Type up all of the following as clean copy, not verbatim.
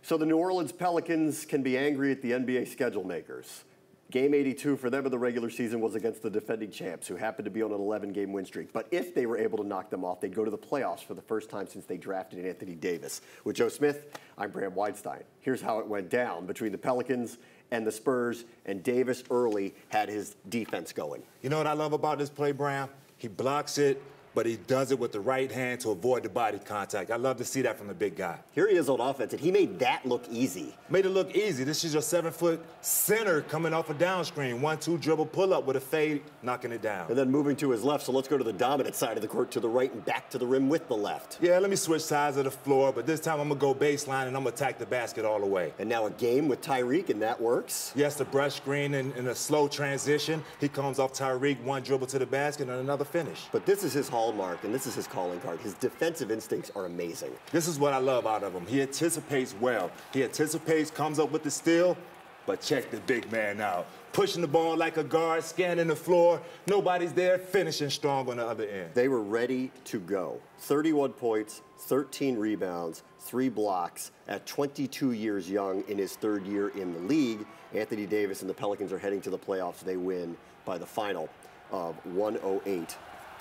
So the New Orleans Pelicans can be angry at the NBA schedule makers. Game 82 for them in the regular season was against the defending champs, who happened to be on an 11-game win streak. But if they were able to knock them off, they'd go to the playoffs for the first time since they drafted Anthony Davis. With Joe Smith, I'm Bram Weinstein. Here's how it went down between the Pelicans and the Spurs, and Davis early had his defense going. You know what I love about this play, Bram? He blocks it, but he does it with the right hand to avoid the body contact. I love to see that from the big guy. Here he is on offense, and he made that look easy. Made it look easy. This is your 7-foot center coming off a down screen. 1-2 dribble pull-up with a fade, knocking it down. And then moving to his left, so let's go to the dominant side of the court to the right and back to the rim with the left. Yeah, let me switch sides of the floor, but this time I'm going to go baseline and I'm going to attack the basket all the way. And now a game with Tyreek, and that works. Yes, the brush screen in a slow transition. He comes off Tyreek, one dribble to the basket and another finish. But this is his hallmark, and this is his calling card. His defensive instincts are amazing. This is what I love out of him. He anticipates well. He anticipates, comes up with the steal, but check the big man out. Pushing the ball like a guard, scanning the floor. Nobody's there, finishing strong on the other end. They were ready to go. 31 points, 13 rebounds, 3 blocks. At 22 years young in his third year in the league, Anthony Davis and the Pelicans are heading to the playoffs. They win by the final of 108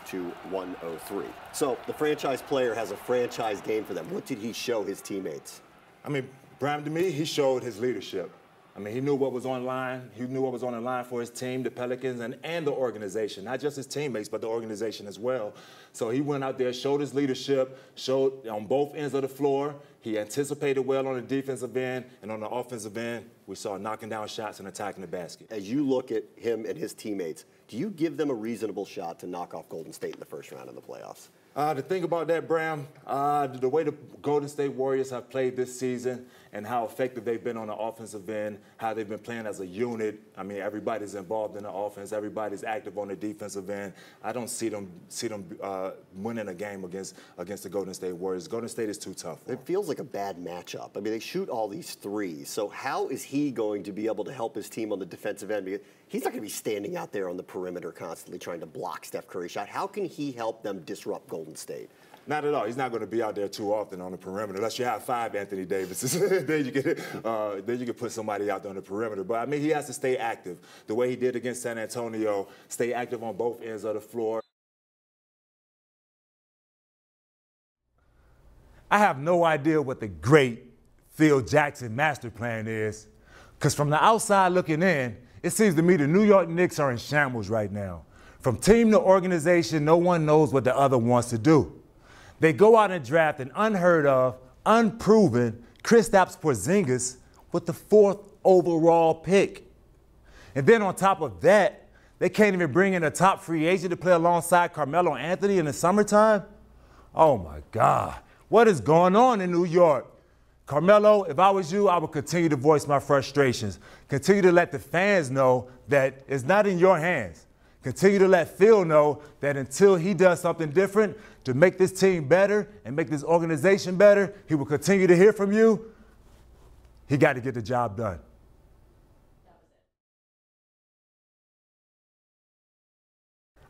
to 103. So the franchise player has a franchise game for them. What did he show his teammates? I mean, Bram, to me, he showed his leadership. I mean, he knew what was on line. He knew what was on the line for his team, the Pelicans, and the organization. Not just his teammates, but the organization as well. So he went out there, showed his leadership, showed on both ends of the floor. He anticipated well on the defensive end, and on the offensive end, we saw knocking down shots and attacking the basket. As you look at him and his teammates, do you give them a reasonable shot to knock off Golden State in the first round of the playoffs? The thing about that, Bram, the way the Golden State Warriors have played this season and how effective they've been on the offensive end, how they've been playing as a unit. I mean, everybody's involved in the offense. Everybody's active on the defensive end. I don't see them winning a game against the Golden State Warriors. Golden State is too tough. It feels like a bad matchup. I mean, they shoot all these threes. So how is he going to be able to help his team on the defensive end? Because he's not going to be standing out there on the perimeter constantly trying to block Steph Curry's shot. How can he help them disrupt Golden State? Not at all. He's not going to be out there too often on the perimeter unless you have 5 Anthony Davises. then you can put somebody out there on the perimeter. But, I mean, he has to stay active the way he did against San Antonio, stay active on both ends of the floor. I have no idea what the great Phil Jackson master plan is, because from the outside looking in, it seems to me the New York Knicks are in shambles right now. From team to organization, no one knows what the other wants to do. They go out and draft an unheard of, unproven Kristaps Porzingis with the 4th overall pick. And then on top of that, they can't even bring in a top free agent to play alongside Carmelo Anthony in the summertime? Oh my God, what is going on in New York? Carmelo, if I was you, I would continue to voice my frustrations. Continue to let the fans know that it's not in your hands. Continue to let Phil know that until he does something different to make this team better and make this organization better, he will continue to hear from you. He got to get the job done.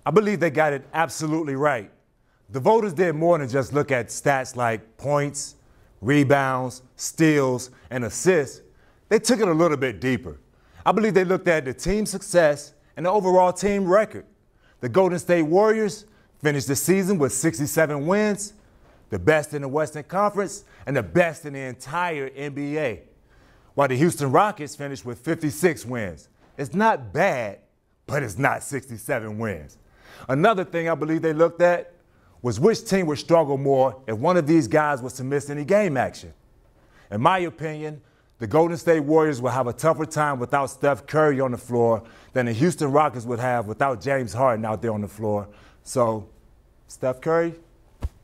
I believe they got it absolutely right. The voters did more than just look at stats like points, rebounds, steals, and assists. They took it a little bit deeper. I believe they looked at the team success and the overall team record. The Golden State Warriors finished the season with 67 wins, the best in the Western Conference and the best in the entire NBA, while the Houston Rockets finished with 56 wins. It's not bad, but it's not 67 wins. Another thing I believe they looked at was which team would struggle more if one of these guys was to miss any game action. In my opinion, the Golden State Warriors will have a tougher time without Steph Curry on the floor than the Houston Rockets would have without James Harden out there on the floor. So, Steph Curry,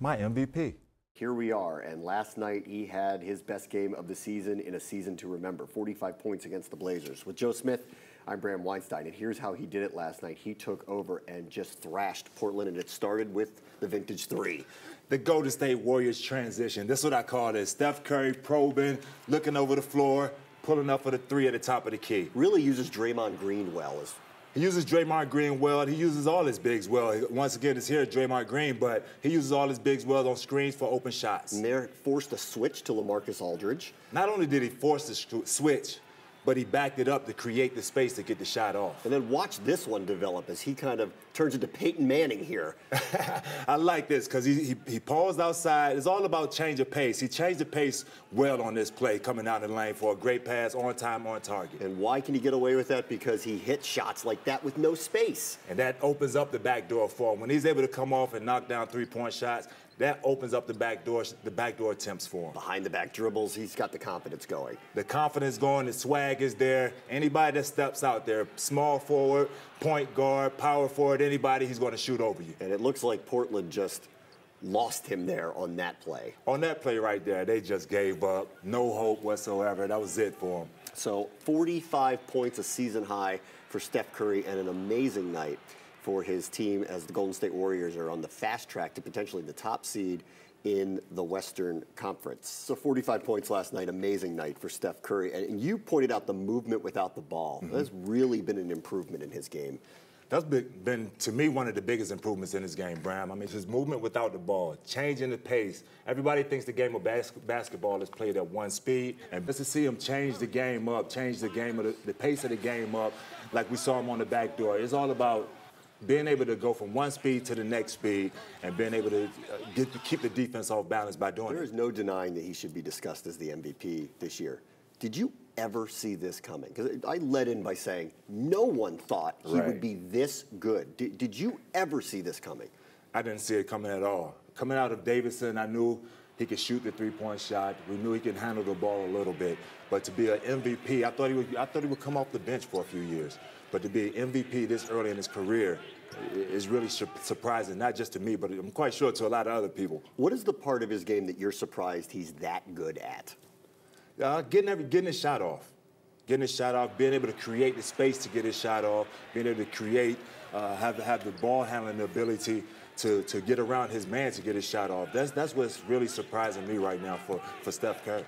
my MVP. Here we are, and last night he had his best game of the season in a season to remember, 45 points against the Blazers. With Joe Smith, I'm Bram Weinstein, and here's how he did it last night. He took over and just thrashed Portland, and it started with the vintage 3. The Golden State Warriors transition. This is what I call it. Steph Curry probing, looking over the floor, pulling up for the 3 at the top of the key. Really uses Draymond Green well. He uses Draymond Green well. He uses all his bigs well. Once again, it's here Draymond Green, but he uses all his bigs well on screens for open shots. And they're forced a switch to LaMarcus Aldridge. Not only did he force the switch, but he backed it up to create the space to get the shot off. And then watch this one develop as he kind of turns into Peyton Manning here. I like this because he paused outside. It's all about change of pace. He changed the pace well on this play, coming out in the lane for a great pass, on time, on target. And why can he get away with that? Because he hits shots like that with no space. And that opens up the back door for him. When he's able to come off and knock down three-point shots, that opens up the back door attempts for him. Behind the back dribbles, he's got the confidence going. The confidence going, the swag is there. Anybody that steps out there, small forward, point guard, power forward, anybody, he's going to shoot over you. And it looks like Portland just lost him there on that play. On that play right there, they just gave up. No hope whatsoever. That was it for him. So 45 points, a season high for Steph Curry, and an amazing night for his team as the Golden State Warriors are on the fast track to potentially the top seed in the Western Conference. So 45 points last night, amazing night for Steph Curry. And you pointed out the movement without the ball. Mm-hmm. That's really been an improvement in his game. That's been, to me, one of the biggest improvements in his game, Bram. I mean, his movement without the ball, changing the pace. Everybody thinks the game of basketball is played at one speed. And just to see him change the game up, change the game of the pace of the game up, like we saw him on the back door. It's all about being able to go from one speed to the next speed and being able to keep the defense off balance by doing it. There is no denying that he should be discussed as the MVP this year. Did you ever see this coming? Because I led in by saying no one thought he would be this good. Did you ever see this coming? I didn't see it coming at all. Coming out of Davidson, I knew he could shoot the three-point shot. We knew he could handle the ball a little bit. But to be an MVP, I thought he would come off the bench for a few years. But to be an MVP this early in his career is really surprising, not just to me, but I'm quite sure to a lot of other people. What is the part of his game that you're surprised he's that good at? Getting his shot off. Getting his shot off, being able to create the space to get his shot off, being able to create, have the ball handling ability to get around his man to get his shot off. That's what's really surprising me right now for Steph Curry.